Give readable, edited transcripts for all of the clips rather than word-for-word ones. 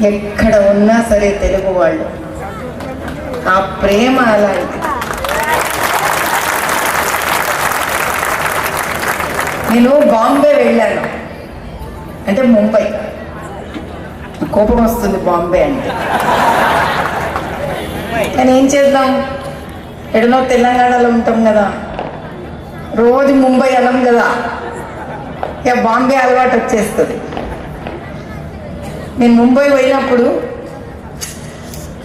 ఎక్కడ ఉన్నా సరే తెలుగు వాళ్ళు ఆ ప్రేమ అలాంటి. నేను బాంబే వెళ్ళాను, అంటే ముంబై. కోపం వస్తుంది బాంబే అంటే, కానీ ఏం చేద్దాం, ఎడనో తెలంగాణలో ఉంటాం కదా, రోజు ముంబై అనం కదా, ఇక బాంబే అలవాటు వచ్చేస్తుంది. నేను ముంబై పోయినప్పుడు,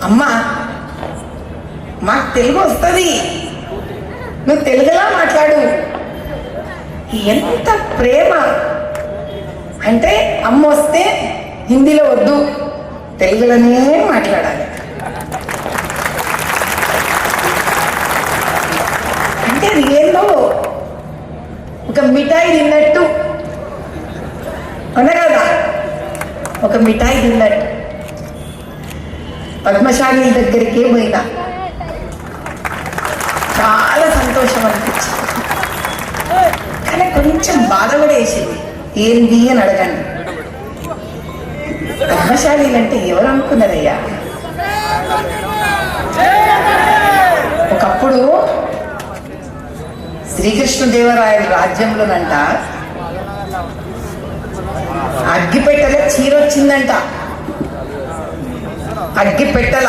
అమ్మా మాకు తెలుగు వస్తుంది, నువ్వు తెలుగులా మాట్లాడు. ఎంత ప్రేమ అంటే, అమ్మ వస్తే హిందీలో వద్దు, తెలుగులోనే మాట్లాడాలి. అంటే అది ఏందో ఒక మిఠాయి తిన్నట్టు, అవునా కదా, ఒక మిఠాయి తిన్నట్టు. పద్మశాలి దగ్గరికి పోయినా, చాలా సంతోషం అనిపించింది, కానీ కొంచెం బాధపడేసింది. ఏంది అని అడగండి. పద్మశాలి అంటే ఎవరు అనుకున్నారయ్యా? ఒకప్పుడు శ్రీకృష్ణదేవరాయల రాజ్యంలోనంట అగ్గిపెట్టెల చీర వచ్చిందంట. అగ్గిపెట్టెల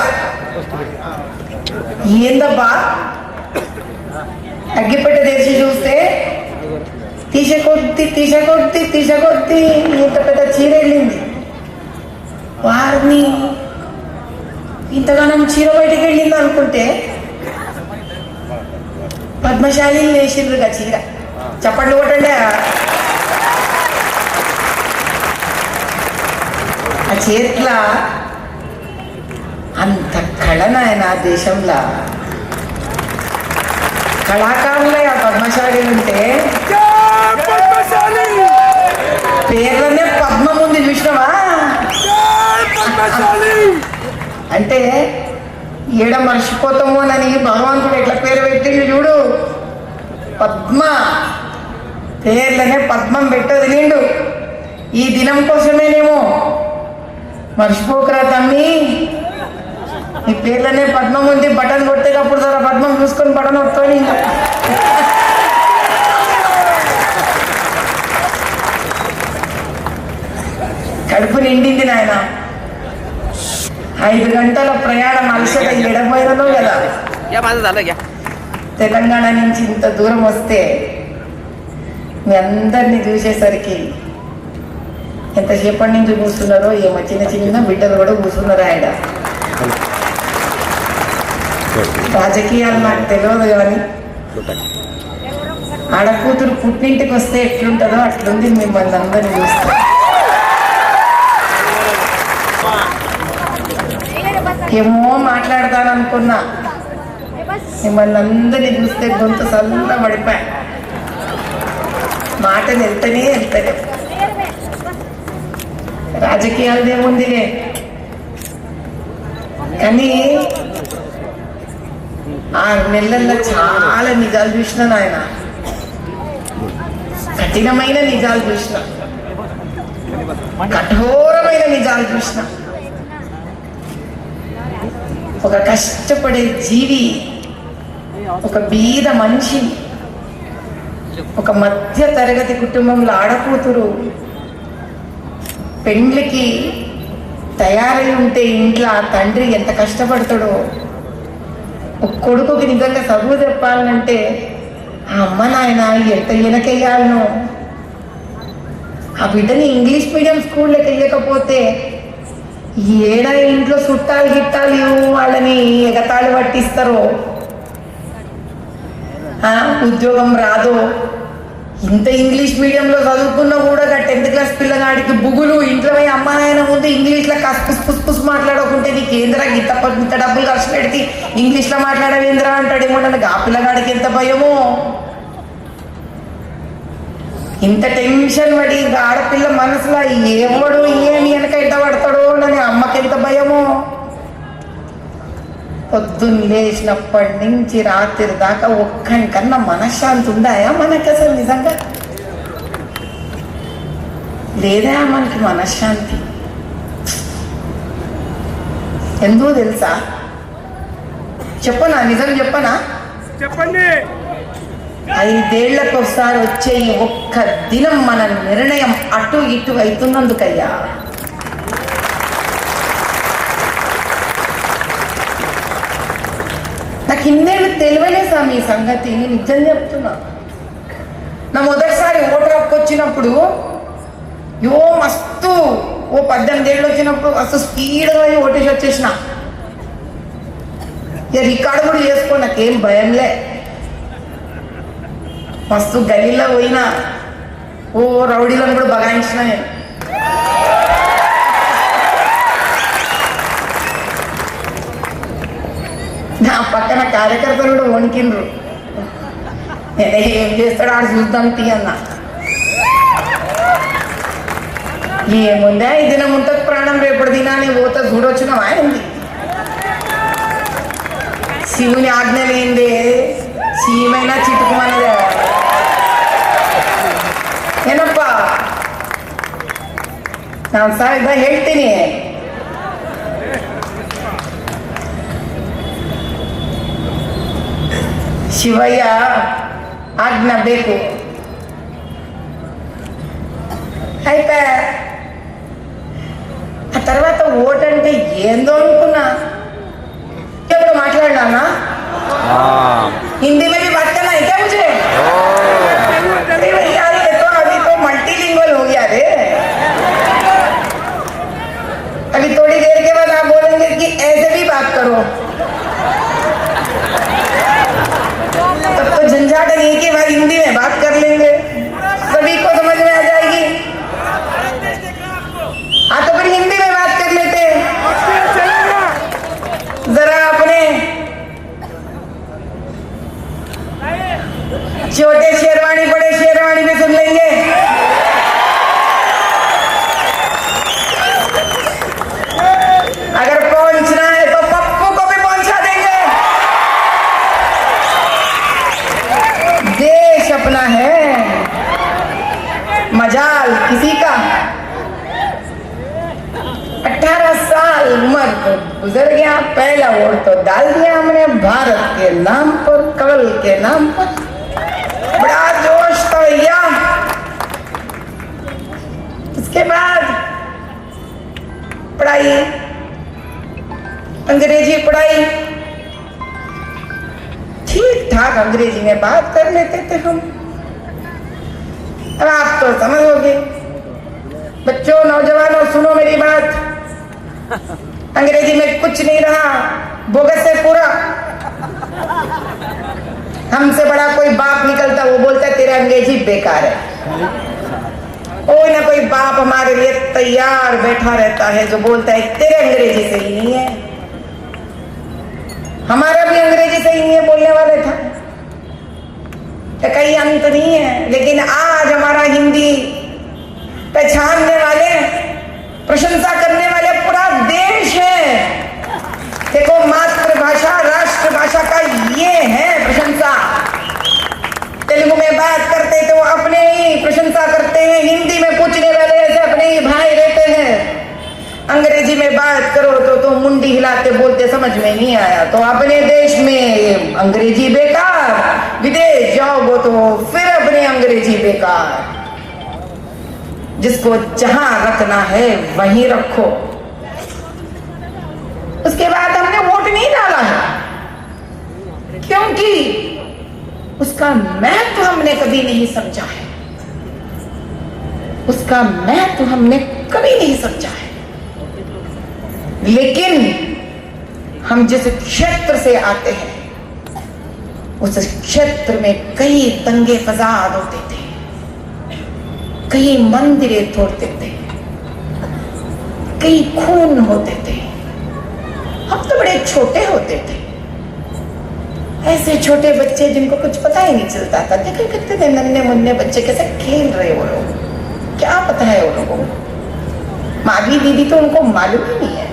ఏందబ్బా, అగ్గిపెట్టె తెరిచి చూస్తే తీసకొద్ది ఇంత పెద్ద చీర వెళ్ళింది. వారిని ఇంతగానం చీర బయటికి వెళ్ళింది అనుకుంటే పద్మశాలి వేసిండ్రుగా చీర. చప్పట్లు కొట్టండి. ఆ చేట్ల అంత కళనాయన దేశంలో కళాకారులే ఆ పద్మశాలి ఉంటే. పేర్లనే పద్మం ఉంది, చూసినావా? అంటే ఏడ మర్చిపోతామోనని భగవంతుడు ఎట్లా పేరు పెట్టిండు చూడు, పద్మ. పేర్లనే పద్మం పెట్టదు నిండు. ఈ దినం కోసమేనేమో, మర్చిపోకరా తమ్మి, ఈ పేర్లనే పద్మం ఉంది. బటన్ కొట్టేటప్పుడు ధర పద్మం చూసుకొని బటన్ వస్తుంది. ఇంకా కడుపు నిండింది నాయన. 5 గంటల ప్రయాణం అలసట ఎడబోయినో కదా. తెలంగాణ నుంచి ఇంత దూరం వస్తే మీ అందరినీ చూసేసరికి ఎంతసేపటి నుంచి కూర్చున్నారో ఏమో. చిన్న చిన్న బిడ్డలు కూడా కూర్చున్నారు. ఆయన రాజకీయాలు నాకు తెలియదు, కానీ ఆడకూతురు పుట్టింటికి వస్తే ఎట్లుంటుందో అట్లుంది మిమ్మల్ని అందరినీ చూస్తే. ఏమో మాట్లాడతాననుకున్నా, మిమ్మల్ని అందరినీ చూస్తే గొంతు సల్ల పడిపోయా. మాటలు వెళ్తేనే. రాజకీయాలదేముందిలే, కానీ 6 నెలల్లో చాలా నిజాలు చూసిన నాయన. కఠినమైన నిజాలు చూసిన, కఠోరమైన నిజాలు చూసిన. ఒక కష్టపడే జీవి, ఒక బీద మనిషి, ఒక మధ్య తరగతి కుటుంబంలో ఆడకూతురు పెండ్లికి తయారై ఉంటే ఇంట్లో ఆ తండ్రి ఎంత కష్టపడతాడో. ఒక కొడుకుకి నిజంగా చదువు చెప్పాలంటే ఆ అమ్మ నాయన ఎంత వెనకెయ్యాలనో. ఆ బిడ్డని ఇంగ్లీష్ మీడియం స్కూల్లోకి వెళ్ళకపోతే ఏడా ఇంట్లో చుట్టాలు గిట్టాలు వాళ్ళని ఎగతాళి పట్టిస్తారో, ఉద్యోగం రాదో. ఇంత ఇంగ్లీష్ మీడియంలో చదువుకున్నా కూడా 10th క్లాస్ పిల్లగాడికి బుగులు. ఇంట్లో పోయి అమ్మ నాయన ముందు ఇంగ్లీష్లో పుస్ మాట్లాడకుంటే నీకు ఏంద్రా ఇంత డబ్బులు ఖర్చు పెడితే ఇంగ్లీష్లో మాట్లాడవేంద్రా అంటాడేమో. నన్ను ఆ పిల్లగాడికి ఎంత భయమో. ఇంత టెన్షన్ పడి ఆడపిల్ల మనసులో ఏమడు ఏమి వెనక ఎంత పడతాడో అని అమ్మకి ఎంత భయమో. పొద్దున్న లేచినప్పటి నుంచి రాత్రి దాకా ఒక్కనికన్నా మనశ్శాంతి ఉందాయా మనకి? అసలు నిజంగా లేదా మనకి మనశ్శాంతి? ఎందుకు తెలుసా? చెప్పనా, నిజం చెప్పనా? చెప్పండి. 5 ఏళ్లకు ఒకసారి వచ్చే ఈ ఒక్క దినం మన నిర్ణయం అటు ఇటు అవుతున్నందుకయ్యా. నాకు ఇన్నేళ్ళు తెలియలేసా మీ సంగతి, నేను నిజం చెప్తున్నా. నా మొదటిసారి ఓటర్ హక్కు వచ్చినప్పుడు మస్తు 18 ఏళ్ళు వచ్చినప్పుడు మస్తు స్పీడ్గా ఓటేసి వచ్చేసిన. ఇక రికార్డు కూడా చేసుకో, నాకేం భయంలే. మస్తు గలీలో పోయినా రౌడీలను కూడా బగాయించిన నేను. నా పక్కన కార్యకర్తలు కూడా వణికిండ్రు. నేనే ఏం చేస్తాడో ఆడు చూద్దాం తీ అన్నా. ఏముందా, ఈ దినం ఉంటుంది ప్రాణం, రేపటి దినాన్ని పోతా చూడొచ్చున్నావా ఏంది? శివుని ఆజ్ఞ లేదే చీమైనా చిటుకుమన్నదే. ಏನಪ್ಪ ನಾನು ಸಾಯ್ದ ಹೇಳ್ತೀನಿ. శివయ్య ఆజ్ఞ ಬೇಕು. అయితే ఆ తర్వాత ఓట్ అంటే ఏందో అనుకున్నా. ఎప్పుడు మాట్లాడినా हिंदी में भी बात करना है क्या मुझे? अरे भैया ये तो अभी तो मल्टीलिंगुअल हो गया रे. अभी थोड़ी देर के बाद आप बोलेंगे कि ऐसे भी बात करो. तब तो झंझाट नहीं कि भाई हिंदी में बात कर लेंगे, सभी को समझ में आ जाएगी. हाँ तो फिर हिंदी में बात कर लेते हैं. जरा अपने छोटे शेरवानी बड़े शेरवानी भी सुन लेंगे. अगर पहुंचना है तो पप्पू को भी पहुंचा देंगे. देश अपना है, मजाल किसी का. 18 साल उम्र तो गुजर गया, पहला वोट तो डाल दिया हमने भारत के नाम पर, कवल के नाम पर. बड़ा जोश था भैया. उसके बाद पढ़ाई, अंग्रेजी पढ़ाई, ठीक ठाक अंग्रेजी में बात कर लेते थे हम. अब आप तो समझोगे. बच्चों, नौजवानों, सुनो मेरी बात. अंग्रेजी में कुछ नहीं रहा, बोगस से पूरा. हमसे बड़ा कोई बाप निकलता, वो बोलता है तेरा अंग्रेजी बेकार है. कोई ना कोई बाप हमारे लिए तैयार बैठा रहता है जो बोलता है तेरे अंग्रेजी सही नहीं है. हमारा भी अंग्रेजी सही नहीं है बोलने वाले था, तो कहीं अंत नहीं है. लेकिन आज हमारा हिंदी पहचानने वाले, प्रशंसा करने वाले पूरा देश है. देखो, मातृभाषा राष्ट्रभाषा का ये है प्रशंसा. तेलुगु में बात करते तो वो अपने ही प्रशंसा करते हैं, हिंदी में पूछने वाले ऐसे अपने ही भाई रहते हैं. अंग्रेजी में बात करो तो मुंडी हिलाते बोलते समझ में नहीं आया. तो अपने देश में अंग्रेजी बेकार, विदेश जाओगे तो फिर अपनी अंग्रेजी बेकार. जिसको जहां रखना है वहीं रखो. उसके बाद हमने वोट नहीं डाला है क्योंकि उसका महत्व हमने कभी नहीं समझा है. उसका महत्व हमने कभी नहीं समझा है. लेकिन हम जिस क्षेत्र से आते हैं उस क्षेत्र में कई दंगे फसाद होते थे, कई मंदिरें तोड़ते थे, कई खून होते थे. हम तो बड़े छोटे होते थे, ऐसे छोटे बच्चे जिनको कुछ पता ही नहीं चलता था. देखो कितने नन्हे मुन्ने बच्चे कैसे खेल रहे वो लोग, क्या पता है वो लोगों को. माधवी दीदी तो उनको मालूम ही नहीं है.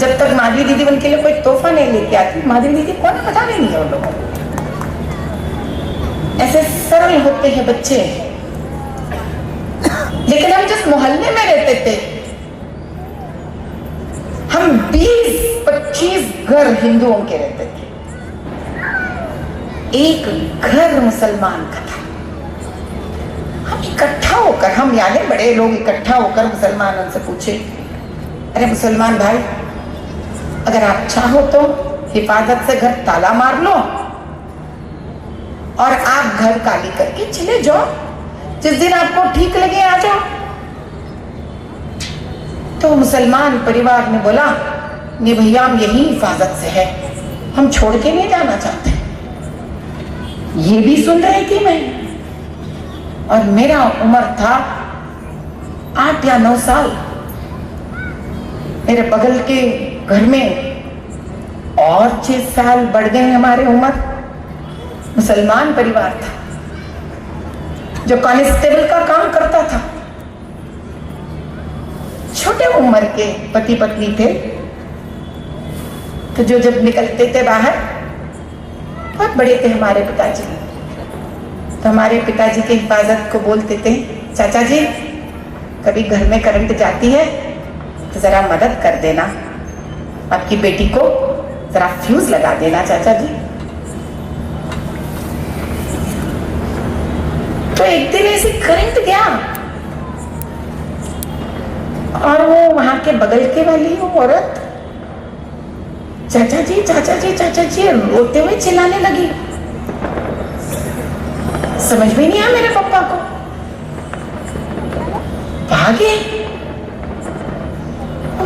जब तक माधवी दीदी उनके लिए कोई तोहफा नहीं लेके आती, माधवी दीदी कौन पता नहीं है उन लोगों को. ऐसे सरल होते हैं बच्चे. लेकिन हम जिस मोहल्ले में रहते थे, हम 20-25 घर हिंदुओं के रहते थे, एक घर मुसलमान का था। हम इकट्ठा होकर, हम यानी बड़े लोग इकट्ठा होकर मुसलमानों से पूछे, अरे मुसलमान भाई, अगर आप चाहो तो हिफाजत से घर ताला मार लो और आप घर खाली करके चले जाओ, जिस दिन आपको ठीक लगे आ जाओ। तो मुसलमान परिवार ने बोला, नहीं भैया, हम यही हिफाजत से है, हम छोड़ के नहीं जाना चाहते। ये भी सुन रही थी मैं, और मेरा उम्र था 8 या 9 साल। मेरे बगल के घर में और 6 साल बढ़ गए हमारे उम्र। मुसलमान परिवार था जो कांस्टेबल का काम करता था। छोटे उम्र के पति पत्नी थे, तो जो जब निकलते थे बाहर, बहुत बड़े थे हमारे पिताजी, तो हमारे पिताजी के हिफाजत को बोलते थे, चाचा जी कभी घर में करंट जाती है तो जरा मदद कर देना, आपकी बेटी को जरा फ्यूज लगा देना चाचा जी। तो एक दिन ऐसे करंट गया और वो वहां के बगल के वाली वो औरत चाचा जी चाचा जी चाचा जी रोते हुए चिल्लाने लगी। समझ में नहीं आया मेरे पापा को, भागे।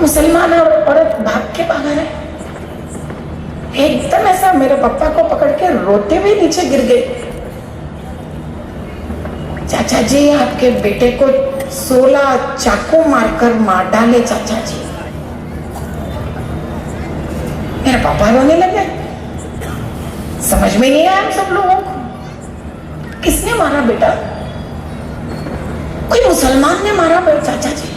मुसलमान और औरत भाग के भागा रहे, एकदम ऐसा मेरे पापा को पकड़ के रोते हुए नीचे गिर गए। चाचा जी आपके बेटे को 16 चाकू मारकर मार डाले चाचा जी। मेरे पापा रोने लगे, समझ में नहीं आया हम सब लोगों को, किसने मारा बेटा? कोई मुसलमान ने मारा बेटा चाचा जी।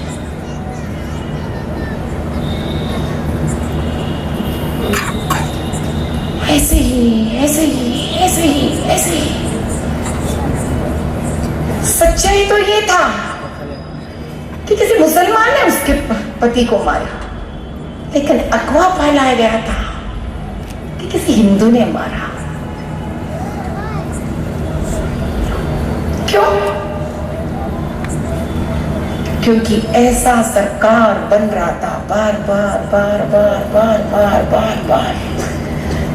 ऐसे ही ऐसे ही ऐसे ही ऐसे ही। सच्चाई तो ये था कि किसी मुसलमान ने उसके पति को मारा, लेकिन अफवाह फैलाया गया था कि किसी हिंदू ने मारा। क्यों? क्योंकि ऐसा सरकार बन रहा था बार बार बार बार बार बार बार बार,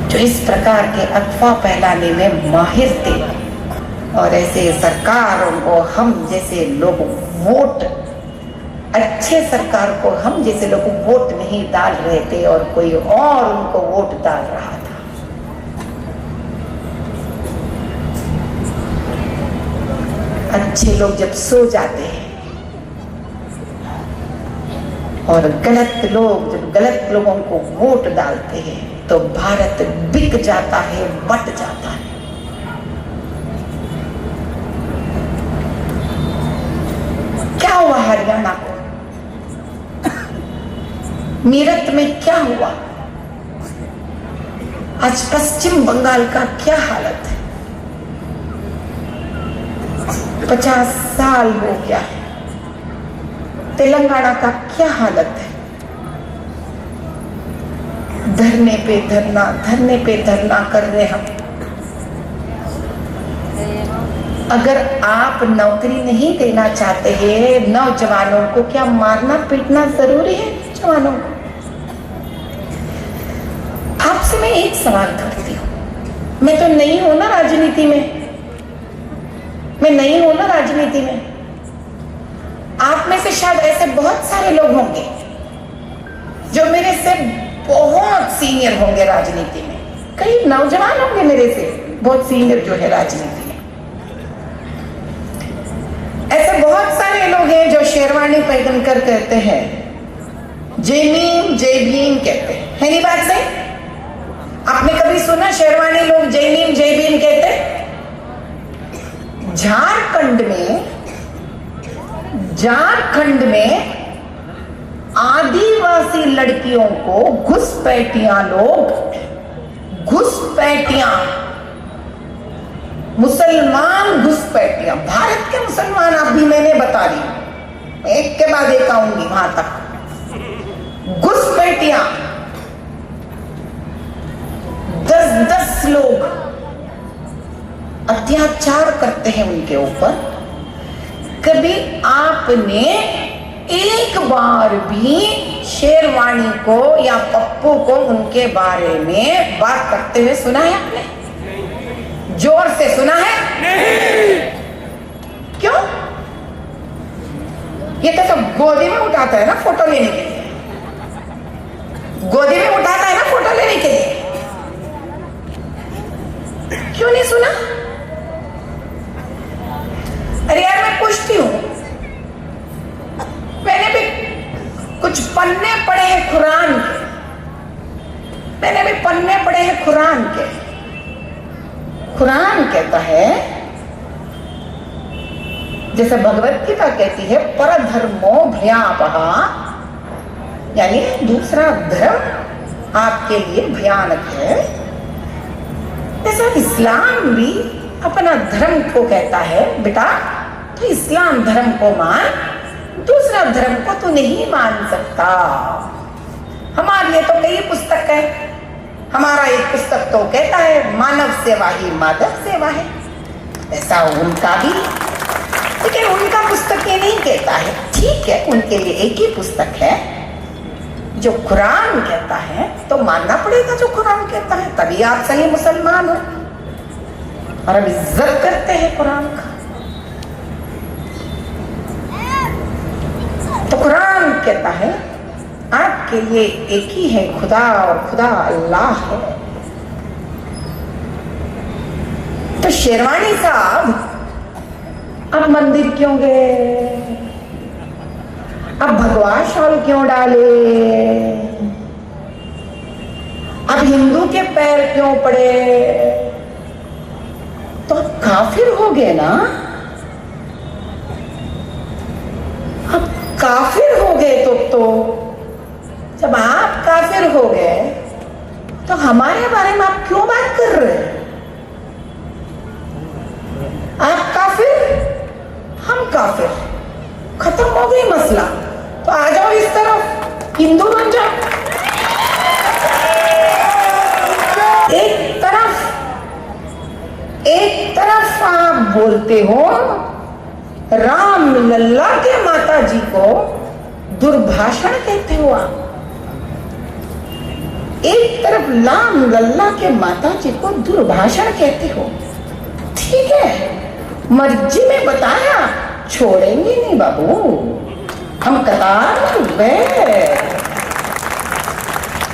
जो इस प्रकार के अफवाह फैलाने में माहिर थे। और ऐसे सरकारों को हम जैसे लोग वोट, अच्छे सरकार को हम जैसे लोग वोट नहीं डाल रहे थे और कोई और उनको वोट डाल रहा था। अच्छे लोग जब सो जाते हैं और गलत लोग जब गलत लोगों को वोट डालते हैं, तो भारत बिक जाता है, बट जाता है। क्या हुआ हरियाणा को? मीरठ में क्या हुआ? आज पश्चिम बंगाल का क्या हालत है? 50 साल हो गया है। तेलंगाना का क्या हालत है? धरने पे धरना कर रहे हम। अगर आप नौकरी नहीं देना चाहते हैं नौजवानों को, क्या मारना पीटना जरूरी है जवानों को? आपसे मैं एक सवाल करती हूँ, मैं तो नहीं हूं ना राजनीति में, मैं नहीं हूं ना राजनीति में। आप में से शायद ऐसे बहुत सारे लोग होंगे जो मेरे से बहुत सीनियर होंगे राजनीति में, कई नौजवान होंगे मेरे से बहुत सीनियर जो है राजनीति में। ऐसे बहुत सारे लोग हैं जो शेरवानी पहन कर कहते हैं जय भीम जय भीम कहते हैं, है नहीं बात सही? आपने कभी सुना शेरवानी लोग जय भीम कहते? झारखंड में आदिवासी लड़कियों को घुसपैठियां मुसलमान घुसपैठियां, भारत के मुसलमान आप भी, मैंने बता दी, एक के बाद एक आऊंगी वहां तक। घुसपैठियां 10-10 लोग अत्याचार करते हैं उनके ऊपर, कभी आपने एक बार भी शेरवानी को या पप्पू को उनके बारे में बात करते हुए सुना है आपने? जोर से सुना है? नहीं। क्यों? ये तो सब गोदी में उठाता है ना फोटो लेने के लिए, गोदी में उठाता है ना फोटो लेने के लिए। क्यों नहीं सुना? अरे यार मैं पूछती हूं, मैंने भी कुछ पन्ने पढ़े हैं कुरान के, मैंने भी पन्ने पढ़े हैं कुरान के। कुरान कहता है, जैसे भगवत गीता कहती है, परधर्मो भयावहा, यानी दूसरा धर्म आपके लिए भयानक है। ऐसा इस्लाम भी अपना धर्म को कहता है, बेटा तो इस्लाम धर्म को मान, दूसरा धर्म को तू नहीं मान सकता। हमारे लिए तो कई पुस्तक है, हमारा एक पुस्तक तो कहता है मानव सेवा ही माधव सेवा है, ऐसा उनका भी, लेकिन उनका पुस्तक ये नहीं कहता है। ठीक है, उनके लिए एक ही पुस्तक है, जो कुरान कहता है तो मानना पड़ेगा जो कुरान कहता है, तभी आप सही मुसलमान हो। और हम इज्जत करते हैं कुरान का। तो कुरान कहता है आपके लिए एक ही है खुदा, और खुदा अल्लाह है। तो शेरवानी साहब अब मंदिर क्यों गए? अब भगवा शॉल क्यों डाले? अब हिंदू के पैर क्यों पड़े? तो अब काफिर हो गए ना, अब काफिर हो गए। तो जब आप काफिर हो गए तो हमारे बारे में आप क्यों बात कर रहे हैं? आप काफिर, हम काफिर, खत्म हो गई मसला। तो आ जाओ इस तरफ, हिंदू बन जाओ। एक तरफ आप बोलते हो राम लल्ला के माता जी को दुर्भाषण कहते हो आप, एक तरफ राम लल्ला के माता जी को दुर्भाषण कहते हो। ठीक है, मर्जी में बताया, छोड़ेंगे नहीं बाबू, हम कतार में,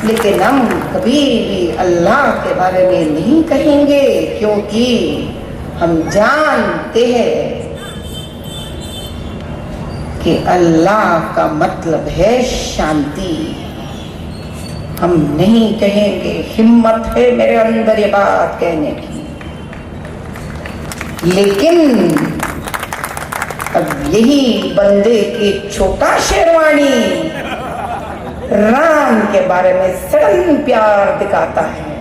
लेकिन हम कभी भी अल्लाह के बारे में नहीं कहेंगे, क्योंकि हम जानते हैं कि अल्लाह का मतलब है शांति। हम नहीं कहेंगे, हिम्मत है मेरे अंदर ये बात कहने की। लेकिन अब यही बंदे की छोटा शेरवानी राम के बारे में सड़न प्यार दिखाता है।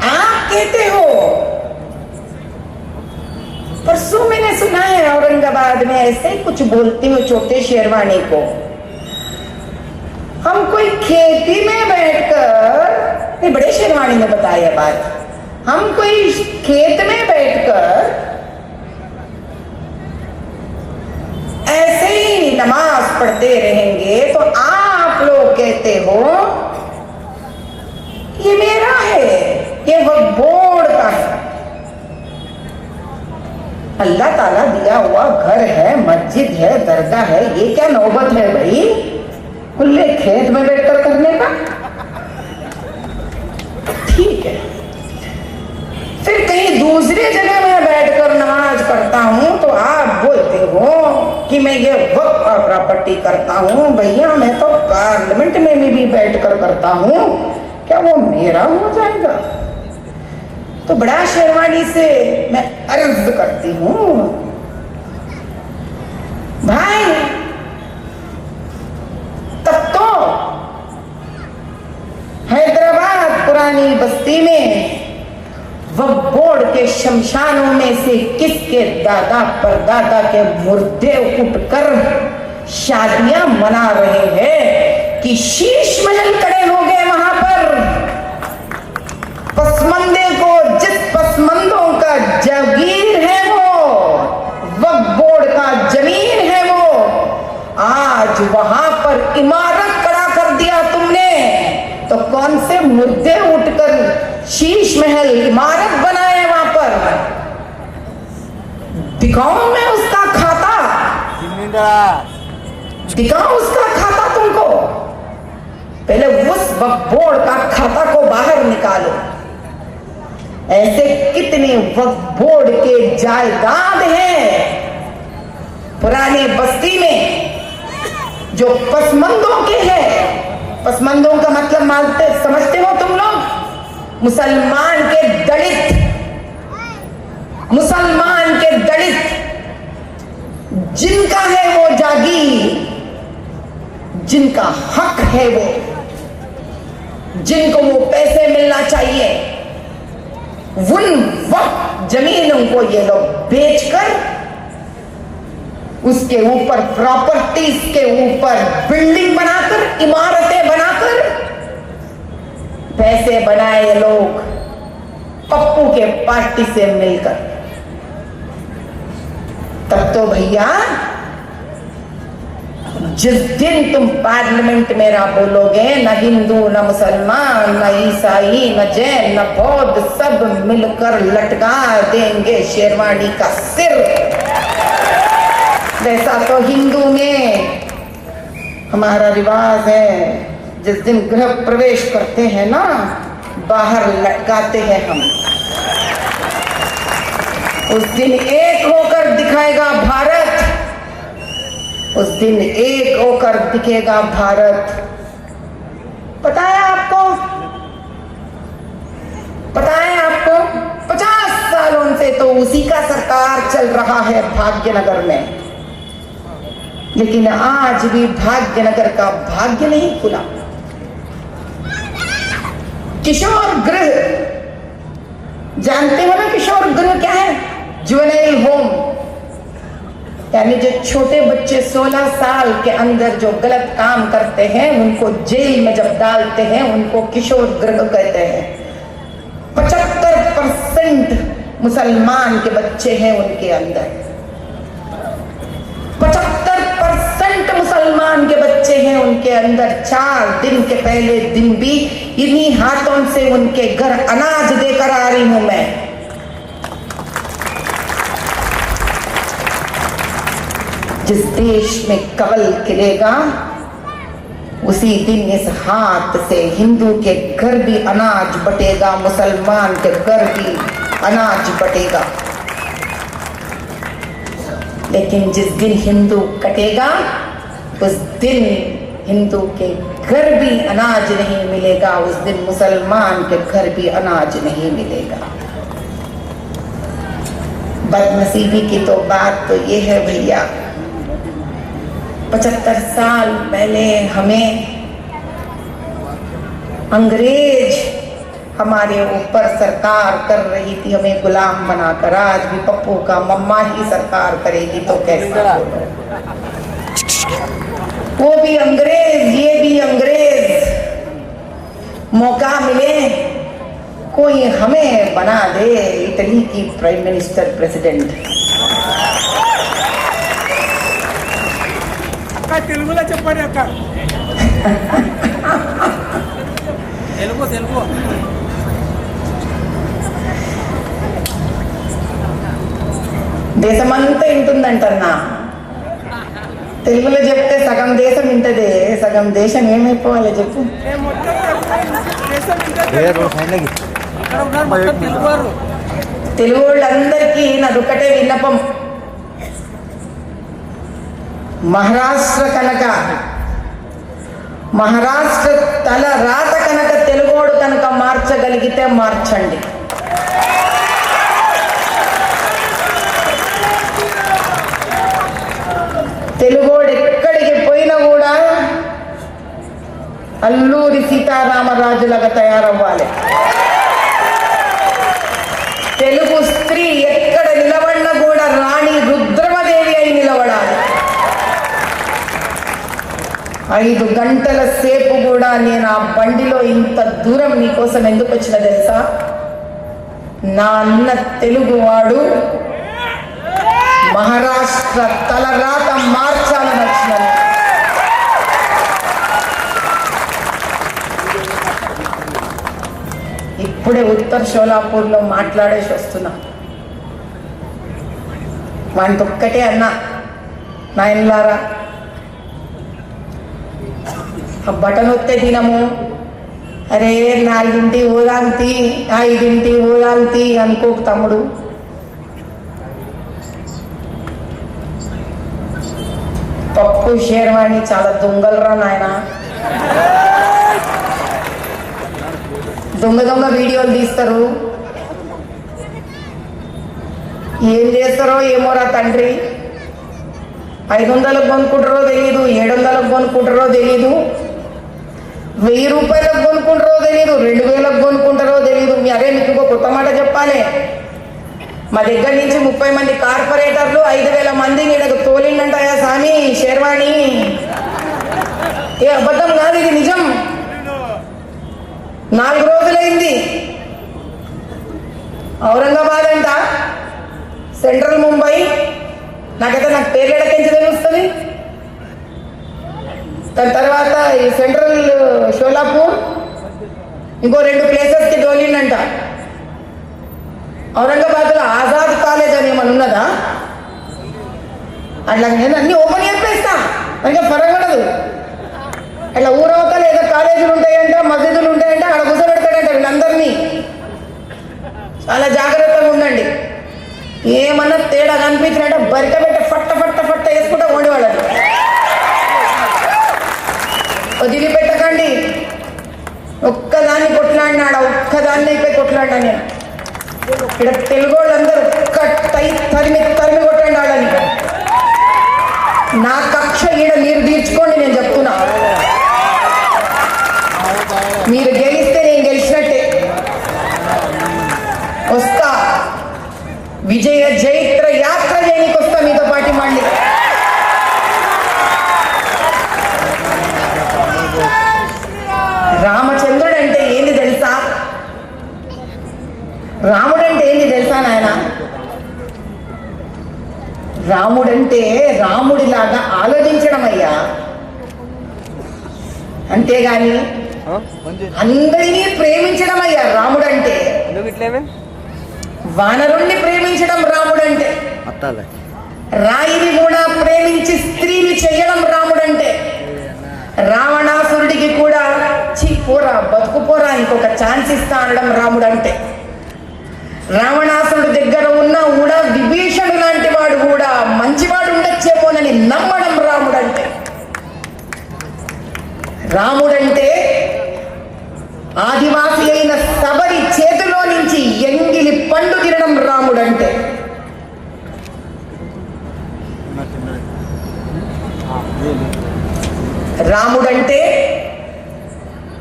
आप कहते हो, परसों मैंने सुना है औरंगाबाद में ऐसे ही कुछ बोलते हो छोटे शेरवानी को, हम कोई खेती में बैठकर, ये बड़े शेरवानी ने बताया बात, हम कोई खेत में बैठकर ऐसे ही नमाज पढ़ते रहेंगे तो आप लोग कहते हो ये मेरा है, ये वक्फ बोर्ड का है। अल्लाह ताला दिया हुआ घर है, मस्जिद है, दरगाह है, ये क्या नौबत है भाई खुले खेत में बैठकर करने का? ठीक है, फिर कहीं दूसरी जगह में बैठकर नमाज पढ़ता हूं तो आप बोलते हो कि मैं ये वक्फ प्रॉपर्टी करता हूं। भैया मैं तो पार्लियामेंट में भी बैठकर करता हूं, क्या वो मेरा हो जाएगा? तो बड़ा शेरवानी से मैं अर्ज करती हूं, भाई तब तो हैदराबाद पुरानी बस्ती में वक्फ बोर्ड के शमशानों में से किसके दादा परदादा के मुर्दे उठकर शादियां मना रहे हैं कि शीश महल खड़े हो गए वहां पर। पसमंदे को, जिस पसमंदों का जागीर है वो, वक्फ बोर्ड का जमीन है वो, आज वहां पर इमारत खड़ा कर दिया तुमने, तो कौन से मुद्दे उठकर शीश महल इमारत बनाए वहां पर? दिखाओ मैं उसका खाता, दिखाओ उसका खाता तुमको। पहले उस वक्फ बोर्ड का खाता को बाहर निकालो। ऐसे कितने वक्फ बोर्ड के जायदाद हैं पुराने बस्ती में जो पसमंदों के हैं। पसमंदों का मतलब मानते समझते हो तुम लोग? मुसलमान के दलित, मुसलमान के दलित जिनका है वो जागीर, जिनका हक है वो, जिनको वो पैसे मिलना चाहिए, उन वक्त जमीनों को ये लोग बेचकर उसके ऊपर प्रॉपर्टीज के ऊपर बिल्डिंग बनाकर, इमारतें बनाकर पैसे बनाए ये लोग पप्पू के पार्टी से मिलकर। तब तो भैया जिस दिन तुम पार्लियामेंट में बोलोगे, न हिंदू न मुसलमान न ईसाई न जैन न बौद्ध, सब मिलकर लटका देंगे शेरवानी का सिर। वैसा तो हिंदू में हमारा रिवाज है, जिस दिन गृह प्रवेश करते हैं ना, बाहर लटकाते हैं हम। उस दिन एक होकर दिखाएगा भारत, उस दिन एक होकर दिखेगा भारत। पता है आपको, पता है आपको 50 सालों से तो उसी का सरकार चल रहा है भाग्यनगर में, लेकिन आज भी भाग्यनगर का भाग्य नहीं खुला। किशोर गृह, जानते हो ना किशोर गृह क्या है? जुवेनाइल होम, यानी जो छोटे बच्चे 16 साल के अंदर जो गलत काम करते हैं उनको जेल में जब डालते हैं उनको किशोर गृह कहते हैं। 75% मुसलमान के बच्चे हैं उनके अंदर, 75% मुसलमान के बच्चे हैं उनके अंदर। 4 दिन के पहले दिन भी इन्हीं हाथों से उनके घर अनाज देकर आ रही हूं मैं। जिस देश में कवल खिलेगा उसी दिन इस हाथ से हिंदू के घर भी अनाज बटेगा, मुसलमान के घर भी अनाज बटेगा। लेकिन जिस दिन हिंदू कटेगा उस दिन हिंदू के घर भी अनाज नहीं मिलेगा, उस दिन मुसलमान के घर भी अनाज नहीं मिलेगा। बदनसीबी की तो बात तो ये है भैया, 75 साल पहले हमें अंग्रेज हमारे ऊपर सरकार कर रही थी, हमें गुलाम बनाकर। आज भी पप्पू का मम्मा ही सरकार करेगी तो कैसा? वो भी अंग्रेज, ये भी अंग्रेज। मौका मिले कोई हमें बना दे इटली की प्राइम मिनिस्टर, प्रेसिडेंट। తెలుగులో చెప్పండి అక్క, తెలుగు తెలుగు దేశమంతా వింటుందంటన్నా, తెలుగులో చెప్తే సగం దేశం వింటది, సగం దేశం ఏమైపోవాలి చెప్పు? తెలుగు వాళ్ళందరికీ నాదొక్కటే విన్నపం, మహారాష్ట్ర కనుక, మహారాష్ట్ర తల రాత కనుక తెలుగోడు కనుక మార్చగలిగితే మార్చండి. తెలుగోడు ఎక్కడికి పోయినా కూడా అల్లూరి సీతారామరాజులాగా తయారవ్వాలి. తెలుగు స్త్రీ ఎక్కడ నిలబడినా కూడా రాణి రుద్రమదేవి అయి నిలబడాలి. 5 గంటల సేపు కూడా నేను ఆ బండిలో ఇంత దూరం నీకోసం ఎందుకు వచ్చినా తెలుసా? నా అన్న తెలుగువాడు మహారాష్ట్ర తలరాత మార్చాలని వచ్చినాను. ఇప్పుడే ఉత్తర్ షోలాపూర్లో మాట్లాడేసి వస్తున్నా. వాడికి ఒక్కటే అన్నా, నాయనలారా ఆ బటన్ వస్తే తినము, అరే 4ంటి ఓదాంతి 5ంటి ఓదాంతి అనుకోకు తమ్ముడు. పప్పు షేర్వాణి చాలా దొంగలరా నాయన. దొంగ దొంగ వీడియోలు తీస్తారు, ఏం చేస్తారో ఏమోరా తండ్రి. 500లకు కొనుక్కుంటారో తెలియదు, 700లకు కొనుక్కుంటారో తెలియదు, 1000 రూపాయలకు కొనుక్కుంటారో తెలియదు, 2000లకు కొనుక్కుంటారో తెలియదు. అరే మీకు ఇంకో కొత్త మాట చెప్పాలి, మా దగ్గర నుంచి 30 మంది కార్పొరేటర్లు 5000 మందిని ఇక్కడికి తోలిండంటాయా స్వామి షేర్వాణి. ఏ అబద్ధం కాదు, ఇది నిజం. 4 రోజులైంది. ఔరంగాబాద్ అంట, సెంట్రల్ ముంబై, నాకు పేర్లు ఎడకించి తెలుస్తుంది. దాని తర్వాత ఈ సెంట్రల్ షోలాపూర్, ఇంకో 2 ప్లేసెస్కి డోలిండంట. ఔరంగాబాద్లో ఆజాద్ కాలేజ్ అని ఏమన్నా ఉన్నదా? అట్లా నేను అన్ని ఓపెన్ చెప్పేస్తా, మనకి పరగడదు. అట్లా ఊరవతలు ఏదో కాలేజీలు ఉంటాయంట, మసీదులు ఉంటాయంట, అక్కడ కూర్చోబెడతాడంట వీళ్ళందరినీ. చాలా జాగ్రత్తగా ఉండండి. ఏమన్నా తేడా కనిపించినట్ట బరిక పెట్ట ఫట్ట ఫట్ట ఫట్ట వేసుకుంటా ఉండేవాళ్ళు. వదిలిపెట్టకండి. ఒక్కదాన్ని కొట్లాడినాడా, ఒక్కదాన్ని అయిపోయి కొట్లాడినా నేను. ఇక్కడ తెలుగు వాళ్ళందరూ తరిమి తరిమి కొట్టండి వాళ్ళని. నా కక్ష ఈడ మీరు తీర్చుకోండి, నేను చెప్తున్నా. మీరు గెలిస్తే నేను గెలిచినట్టే. వస్తా, విజయ జైత్ర యాత్ర చేయనికి వస్తా మీతో పాటు మళ్ళీ. రామచంద్రుడు అంటే ఏంది తెలుసా? రాముడంటే ఏంది తెలుసా నాయన? రాముడంటే రాముడిలాగా ఆలోచించడం అయ్యా, అంతేగాని అందరినీ ప్రేమించడం అయ్యా రాముడంటే. వానరుణ్ణి ప్రేమించడం రాముడంటే, రాయిని కూడా ప్రేమించి స్త్రీని చెయ్యడం రాముడంటే, రావణాసురుడికి కూడా పోరా బతుకుపోరా ఇంకొక ఛాన్స్ ఇస్తా అనడం రాముడంటే, రావణాసురుడి దగ్గర ఉన్నా కూడా విభీషణుడు లాంటి వాడు కూడా మంచివాడు ఉండొచ్చేమోనని నమ్మడం రాముడంటే. రాముడంటే ఆదివాసి అయిన సబరి చేతిలో నుంచి ఎంగిలి పండు తినడం రాముడంటే. రాముడంటే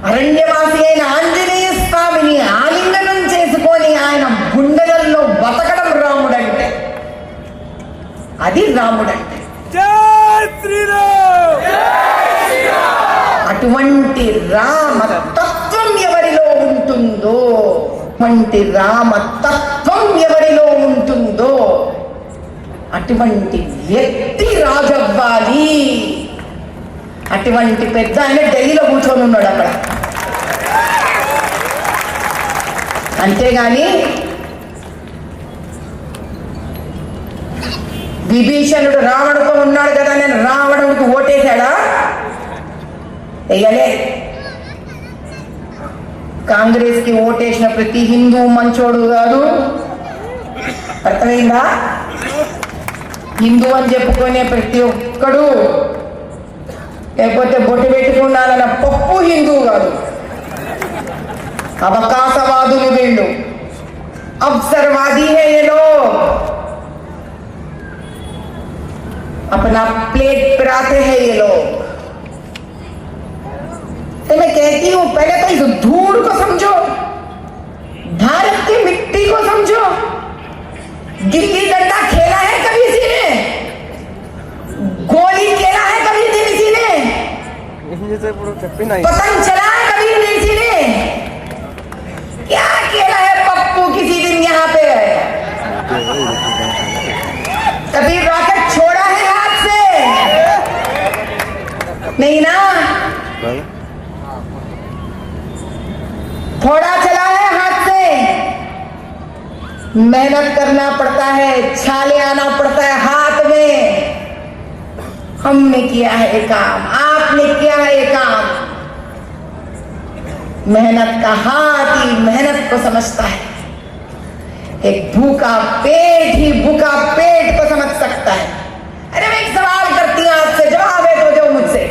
అరణ్యవాసి అయిన ఆంజనేయ స్వామిని ఆలింగనం చేసుకొని ఆయన గుండెలలో బతకడం రాముడంటే. అది రాముడంటే. అటువంటి రామతత్వం ఎవరిలో ఉంటుందో, అటువంటి రామతత్వం ఎవరిలో ఉంటుందో అటువంటి వ్యక్తి రాజవ్వాలి. అటువంటి పెద్ద ఆయన ఢిల్లీలో కూర్చొని ఉన్నాడు అక్కడ. అంతేగాని విభీషణుడు రావణుతో ఉన్నాడు కదా, నేను రావణుడికి ఓటేశాడా? వేయలే. కాంగ్రెస్ కి ఓటేసిన ప్రతి హిందూ మంచోడు కాదు, అర్థమైందా? హిందూ అని చెప్పుకునే ప్రతి ఒక్కడు, లేకపోతే బొట్టు పెట్టుకున్నానన్న పప్పు హిందూ కాదు. అవకాశవాదులు వీళ్ళు, अवसरवादी है ये लोग, अपना प्लेट पिराते हैं ये लोग। तो मैं कहती हूं पहले तो इस धूल को समझो, भारत की मिट्टी को समझो। गिल्ली डंडा खेला है कभी किसी ने? गोली खेला है कभी किसी ने? पतंग चला है कभी किसी ने? क्या खेला है पप्पू किसी दिन यहाँ मेहनत करना पड़ता है, छाले आना पड़ता है हाथ में। हमने किया है ये काम, आपने किया है ये काम। मेहनत का हाथ ही मेहनत को समझता है। एक भूखा पेट ही भूखा पेट को समझ सकता है। अरे मैं एक सवाल करती हूं आपसे, जवाब है तो जो मुझसे,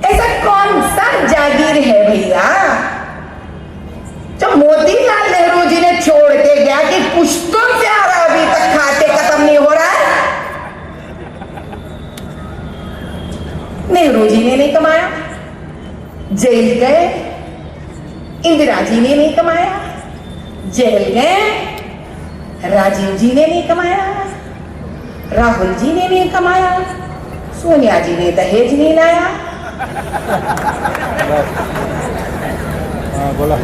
ऐसा कौन सा जागीर है भैया जो मोतीलाल नेहरू जी ने छोड़ के गया कि पुश्तों से आ रहा, अभी तक खाते खत्म नहीं हो रहा है? नेहरू जी ने नहीं कमाया, जेल गए। इंदिरा जी ने नहीं कमाया, जेल गए। राजीव जी ने नहीं कमाया, राहुल जी ने नहीं कमाया, सोनिया जी ने दहेज नहीं लाया। बोला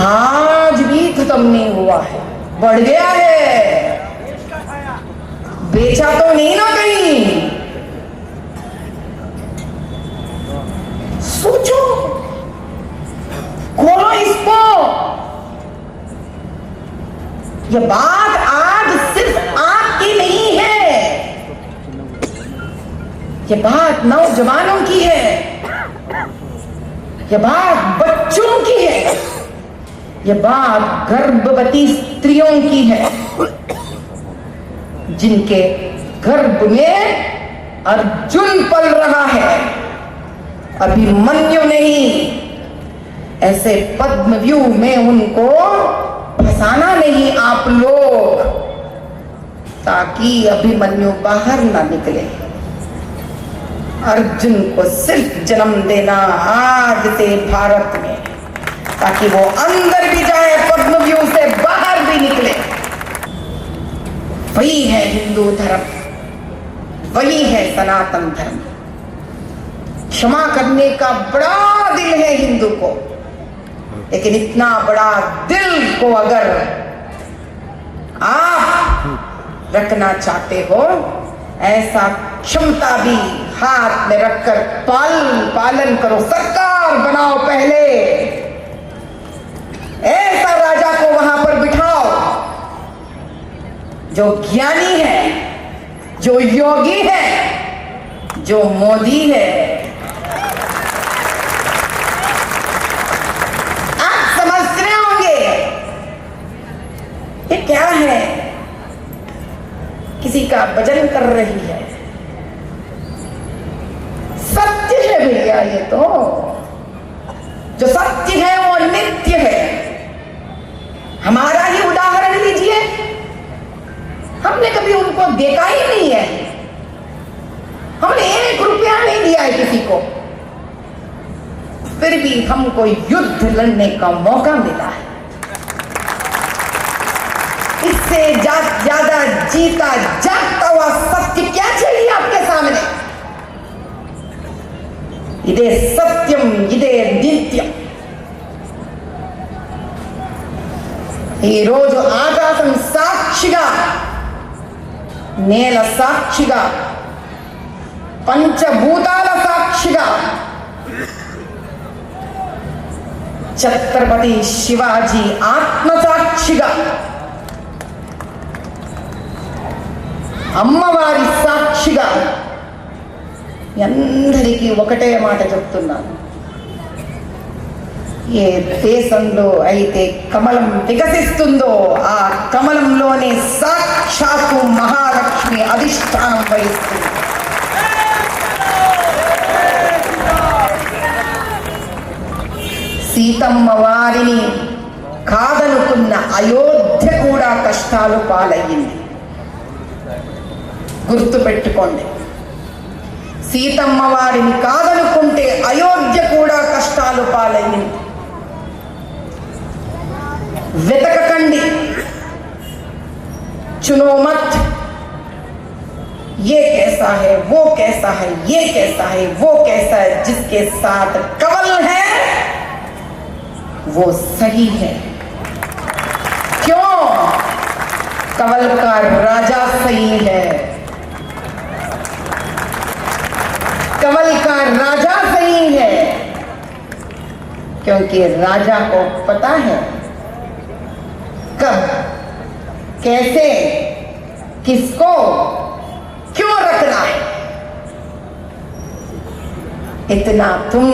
आज भी खत्म नहीं हुआ है, बढ़ गया है। बेचा तो नहीं ना कहीं? सोचो, खोलो इसको। ये बात आज सिर्फ आपकी नहीं है, ये बात नौजवानों की है, ये बात बच्चों की है, ये बात गर्भवती स्त्रियों की है, जिनके गर्भ में अर्जुन पल रहा है, अभिमन्यु नहीं। ऐसे पद्मव्यूह में उनको फंसाना नहीं आप लोग, ताकि अभिमन्यु बाहर ना निकले। अर्जुन को सिर्फ जन्म देना आज से भारत में, ताकि वो अंदर भी जाए, पद्मव्यूह से बाहर भी निकले। वही है हिंदू धर्म, वही है सनातन धर्म। क्षमा करने का बड़ा दिल है हिंदू को, लेकिन इतना बड़ा दिल को अगर आप रखना चाहते हो, ऐसा क्षमता भी हाथ में रखकर पालन करो। सरकार बनाओ पहले, ऐसा राजा को वहां पर बिठाओ जो ज्ञानी है, जो योगी है, जो मोदी है। आप समझ रहे होंगे ये क्या है? किसी का भजन कर रही है, सत्य है भैया। ये तो जो सत्य है वो नित्य है। हमारा ही उदाहरण लीजिए, हमने कभी उनको देखा ही नहीं है, हमने 1 रुपया नहीं दिया है किसी को, फिर भी हमको युद्ध लड़ने का मौका मिला है। इससे ज्यादा जीता जागता हुआ सत्य क्या चाहिए आपके सामने? इदे सत्यम इदे नित्यम। ఈ రోజు ఆకాశం సాక్షిగా, నేల సాక్షిగా, పంచభూతాల సాక్షిగా, ఛత్రపతి శివాజీ ఆత్మ సాక్షిగా, అమ్మవారి సాక్షిగా అందరికీ ఒకటే మాట చెప్తున్నాను. ఏ దేశంలో అయితే కమలం వికసిస్తుందో ఆ కమలంలోనే సాక్షాత్తు మహాలక్ష్మి అధిష్టానం వహిస్తుంది. సీతమ్మ వారిని కాదనుకున్న అయోధ్య కూడా కష్టాలు పాలయ్యింది. గుర్తుపెట్టుకోండి, సీతమ్మ వారిని కాదనుకుంటే అయోధ్య కూడా కష్టాలు పాలయ్యింది. వెతకకండి, चुनो मत, ये कैसा है, वो कैसा है, ये कैसा है, वो कैसा है। जिसके साथ कवल है वो सही है। क्यों? कवल का राजा सही है, कवल का राजा सही है, क्योंकि राजा को पता है कब कैसे, किसको, क्यों रखना है, इतना तुम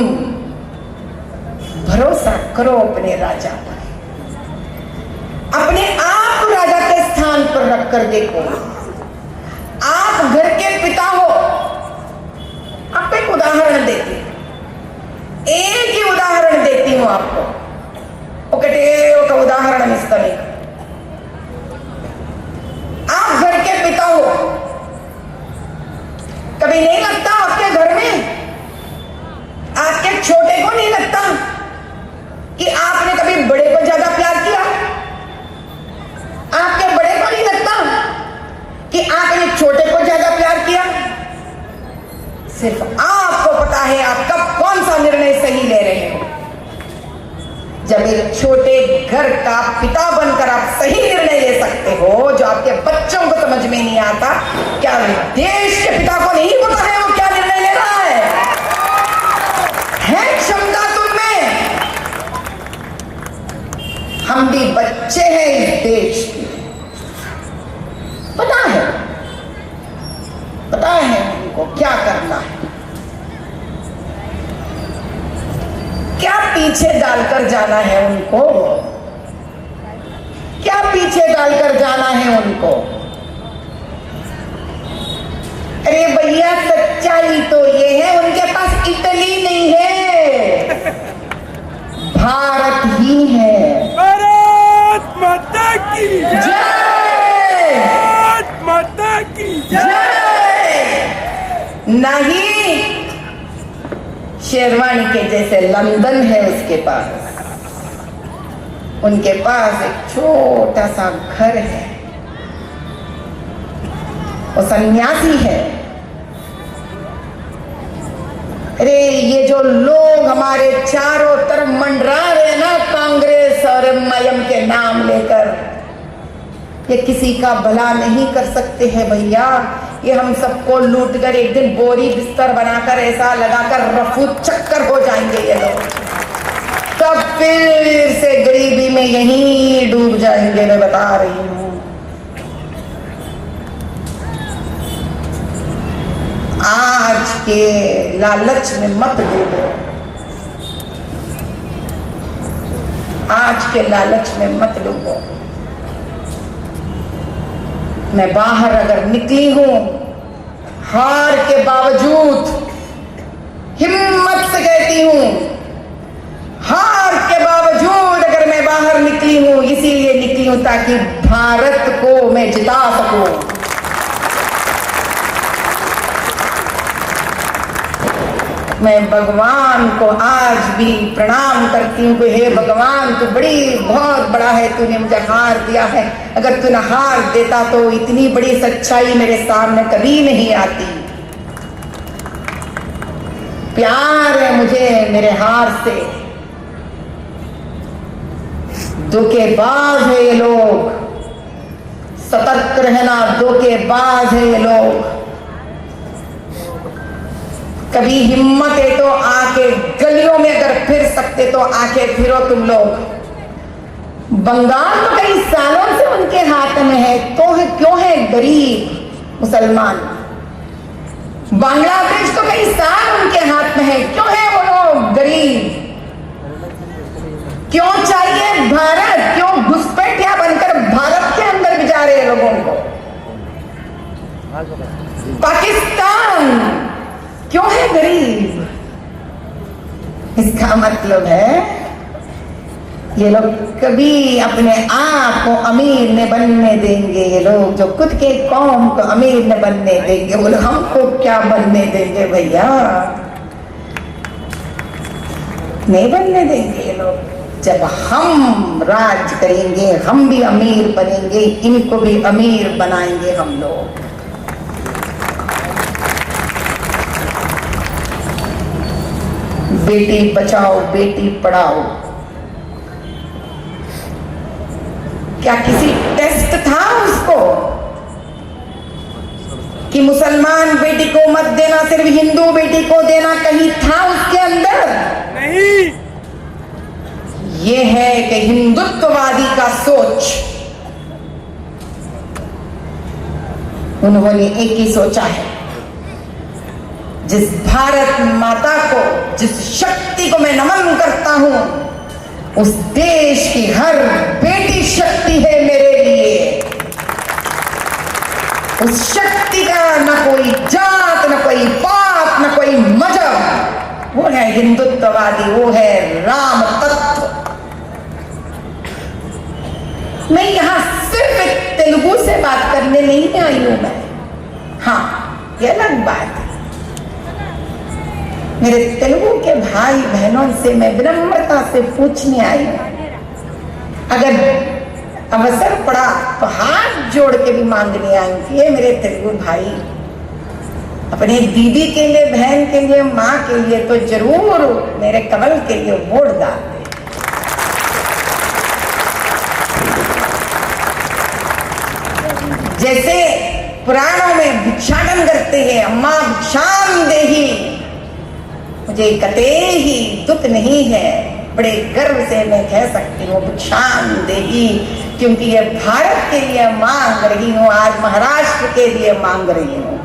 भरोसा करो अपने राजा पर। अपने आप राजा के स्थान पर रखकर देखो। आप घर के पिता हो। आपको एक उदाहरण देती हूं, एक ही उदाहरण देती हूं आपको। ఒక उदाहरण इस तरह का, आप घर के पिता हो। कभी नहीं लगता आपके घर में, आपके छोटे को नहीं लगता कि आपने कभी बड़े को ज्यादा प्यार किया? आपके बड़े को नहीं लगता कि आपने छोटे को ज्यादा प्यार किया? सिर्फ आपको पता है आप कब कौन सा निर्णय सही ले रहे हो। जब एक छोटे घर का पिता बनकर आप सही निर्णय ले सकते हो जो आपके बच्चों को समझ में नहीं आता, क्या देश के पिता को नहीं पता है वो क्या निर्णय ले रहा है क्षमता तुम में? हम भी बच्चे हैं इस देश के, पता है उनको क्या करना है, क्या पीछे डालकर जाना है उनको, क्या पीछे डालकर जाना है उनको। अरे भैया सच्चाई तो ये है, उनके पास इटली नहीं है, भारत ही है। भारत माता की जय, भारत माता की जय। नहीं शेरवानी के जैसे लंदन है उसके पास, उनके पास एक छोटा सा घर है, वो सन्यासी है। अरे ये जो लोग हमारे चारों तरफ मंडरा रहे ना कांग्रेस और मयम के नाम लेकर, ये किसी का भला नहीं कर सकते हैं भैया। ये हम सबको लूट कर एक दिन बोरी बिस्तर बनाकर ऐसा लगाकर रफू चक्कर हो जाएंगे ये लोग, तब फिर से गरीबी में यहीं डूब जाएंगे, मैं बता रही हूं। आज के लालच में मत डूबो, आज के लालच में मत डूबो। मैं बाहर अगर निकली हूं हार के बावजूद, हिम्मत से कहती हूं, हार के बावजूद अगर मैं बाहर निकली हूं, इसीलिए निकली हूं ताकि भारत को मैं जिता सकूं। मैं भगवान को आज भी प्रणाम करती हूँ कि हे भगवान तू बहुत बड़ा है, तूने मुझे हार दिया है। अगर तू न हार देता तो इतनी बड़ी सच्चाई मेरे सामने कभी नहीं आती। प्यार है मुझे मेरे हार से, धोखेबाज है ये लोग, सतर्क रहना, धोखेबाज है ये लोग। कभी हिम्मत है तो आके गलियों में अगर फिर सकते तो आके फिरो तुम लोग। बंगाल तो कई सालों से उनके हाथ में है, तो है क्यों है गरीब मुसलमान। बांग्लादेश तो कई साल उनके हाथ में है, क्यों है वो लोग गरीब। क्यों चाहिए भारत, क्यों घुसपैठिया बनकर भारत के अंदर भी जा रहे लोगों को। पाकिस्तान क्यों है गरीब, इसका मतलब है ये लोग कभी अपने आप को अमीर न बनने देंगे। ये लोग जो खुद के कौम को अमीर न बनने देंगे, वो लोग हमको क्या बनने देंगे भैया, नहीं बनने देंगे ये लोग। जब हम राज करेंगे, हम भी अमीर बनेंगे, इनको भी अमीर बनाएंगे हम लोग। बेटी बचाओ बेटी पढ़ाओ, क्या किसी टेस्ट था उसको कि मुसलमान बेटी को मत देना, सिर्फ हिंदू बेटी को देना, कहीं था उसके अंदर? नहीं। ये है कि हिंदुत्ववादी का सोच, उन्होंने एक ही सोचा है, जिस भारत माता को, जिस शक्ति को मैं नमन करता हूं, उस देश की हर बेटी शक्ति है मेरे लिए। उस शक्ति का न कोई जात, न कोई पात, न कोई मजहब, वो है हिंदुत्ववादी, वो है राम तत्व। मैं यहां सिर्फ एक तेलुगु से बात करने नहीं आई हूं मैं। हाँ, ये अलग बात है। मेरे तेलुगु के भाई बहनों से मैं विनम्रता से पूछने आई हूं, अगर अवसर पड़ा तो हाथ जोड़ के भी मांगने आई कि ये मेरे तेलुगु भाई अपने दीदी के लिए, बहन के लिए, माँ के लिए तो जरूर मेरे कमल के लिए वोट डाल दे। जैसे पुराणों में भिक्षाटन करते हैं, अम्मा भिक्षाम देही, मुझे कते ही दुख नहीं है, बड़े गर्व से मैं कह सकती हूँ भिक्षाम देही, क्योंकि ये भारत के लिए मांग रही हूँ, आज महाराष्ट्र के लिए मांग रही हूँ,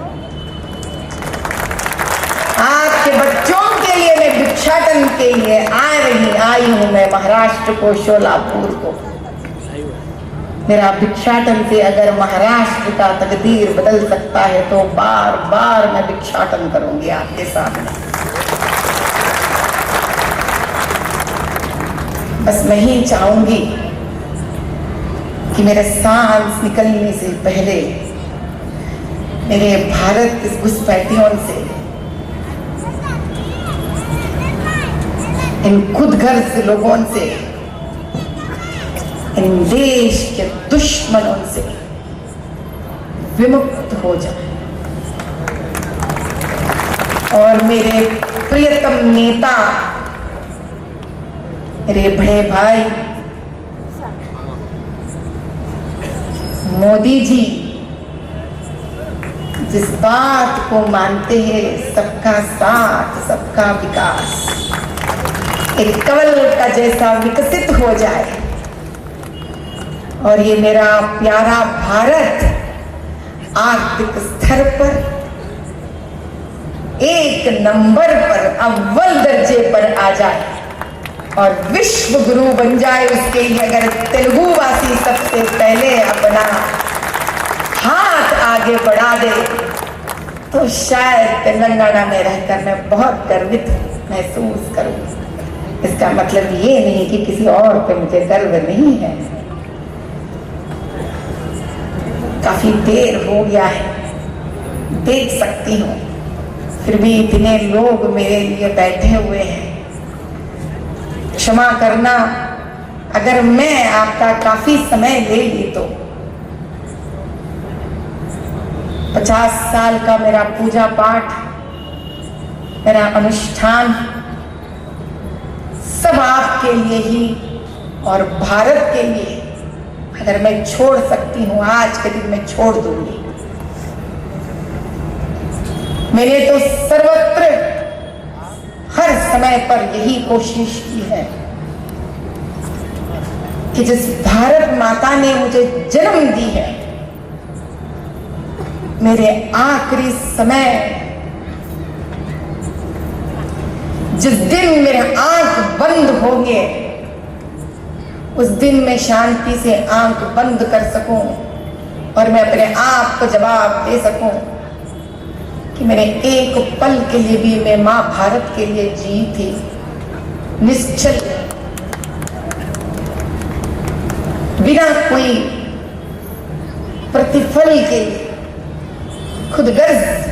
आपके बच्चों के लिए मैं भिक्षाटन के लिए आई हूँ मैं महाराष्ट्र को, शोलापुर को। मेरा भिक्षाटन से अगर महाराष्ट्र का तकदीर बदल सकता है तो बार बार मैं भिक्षाटन करूंगी आपके सामने। बस मैं ही चाहूंगी कि मेरे सांस निकलने से पहले मेरे भारत के घुसपैठियों से, इन खुदगर्ज लोगों से, इन देश के दुश्मनों से विमुक्त हो जाए और मेरे प्रियतम नेता, मेरे बड़े भाई मोदी जी जिस बात को मानते हैं, सबका साथ, सबका विकास, एक कमल का जैसा विकसित हो जाए और ये मेरा प्यारा भारत आर्थिक स्तर पर एक नंबर पर, अव्वल दर्जे पर आ जाए और विश्व गुरु बन जाए। उसके लिए अगर तेलुगु वासी सबसे पहले अपना हाथ आगे बढ़ा दे तो शायद तेलंगाना में रहकर मैं बहुत गर्वित महसूस करूं। इसका मतलब ये नहीं कि किसी और पे मुझे गर्व नहीं है। काफी देर हो गया है, देख सकती हूँ, फिर भी इतने लोग मेरे लिए बैठे हुए हैं। क्षमा करना अगर मैं आपका काफी समय ले ली तो। 50 साल का मेरा पूजा पाठ, मेरा अनुष्ठान सब आपके लिए ही और भारत के लिए अगर मैं छोड़ सकती हूँ, आज के दिन मैं छोड़ दूंगी। मैंने तो सर्वत्र हर समय पर यही कोशिश की है कि जिस भारत माता ने मुझे जन्म दी है, मेरे आखिरी समय, जिस दिन मेरे आंख बंद होंगे, उस दिन मैं शांति से आंख बंद कर सकूं और मैं अपने आप को जवाब दे सकूं कि मैंने एक पल के लिए भी मैं मां भारत के लिए जी थी, निश्चल, बिना कोई प्रतिफल के लिए, खुदगर्ज।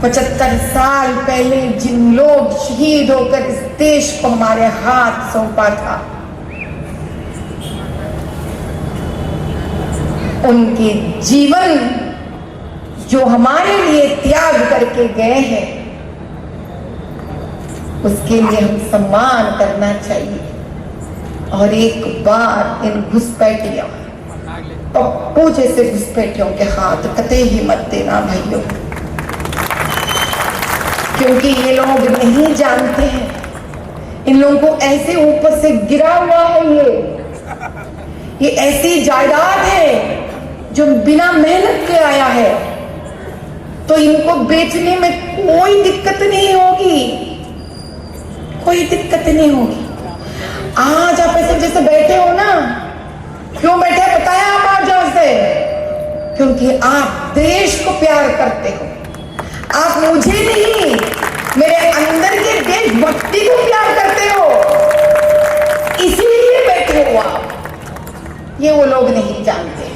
75 साल पहले जिन लोग शहीद होकर इस देश को हमारे हाथ सौंपा था, उनके जीवन जो हमारे लिए त्याग करके गए हैं, उसके लिए हम सम्मान करना चाहिए। और एक बार इन घुसपैठियों, पप्पू जैसे घुसपैठियों के हाथ कतई ही मत देना भाइयों, क्योंकि ये लोग नहीं जानते हैं, इन लोगों को ऐसे ऊपर से गिरा हुआ है, ये ऐसी जायदाद है जो बिना मेहनत के आया है, तो इनको बेचने में कोई दिक्कत नहीं होगी, कोई दिक्कत नहीं होगी। आज आप ऐसे जैसे बैठे हो ना, क्यों बैठे बताया आप आज से? क्योंकि आप देश को प्यार करते हो। आप मुझे नहीं, मेरे अंदर के देशभक्ति को प्यार करते हो, इसीलिए बैठे हो आप। ये वो लोग नहीं जानते हैं।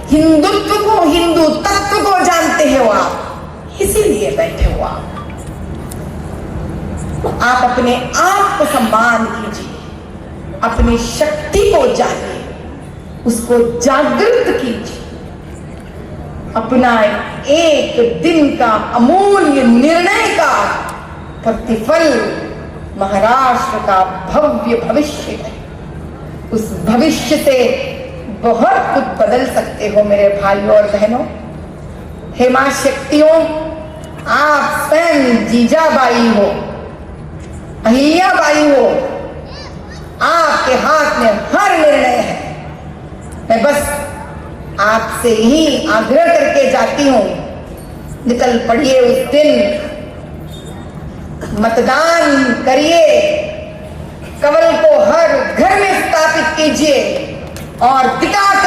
हिंदुत्व को, हिंदू तत्व को जानते हो आप, इसीलिए बैठे हो आप। आप अपने आप को सम्मान कीजिए, अपनी शक्ति को जानिए, उसको जागृत कीजिए। अपना एक दिन का अमूल्य निर्णय का प्रतिफल महाराष्ट्र का भव्य भविष्य है। उस भविष्य से बहुत कुछ बदल सकते हो मेरे भाइयों और बहनों। हे मां शक्तियों, आप स्वयं जीजाबाई हो, अहिल्याबाई हो, आपके हाथ में हर निर्णय है। मैं बस आपसे ही आग्रह करके जाती हूं, निकल पड़िए उस दिन, मतदान करिए, कमल को हर घर में स्थापित कीजिए और दिखाकर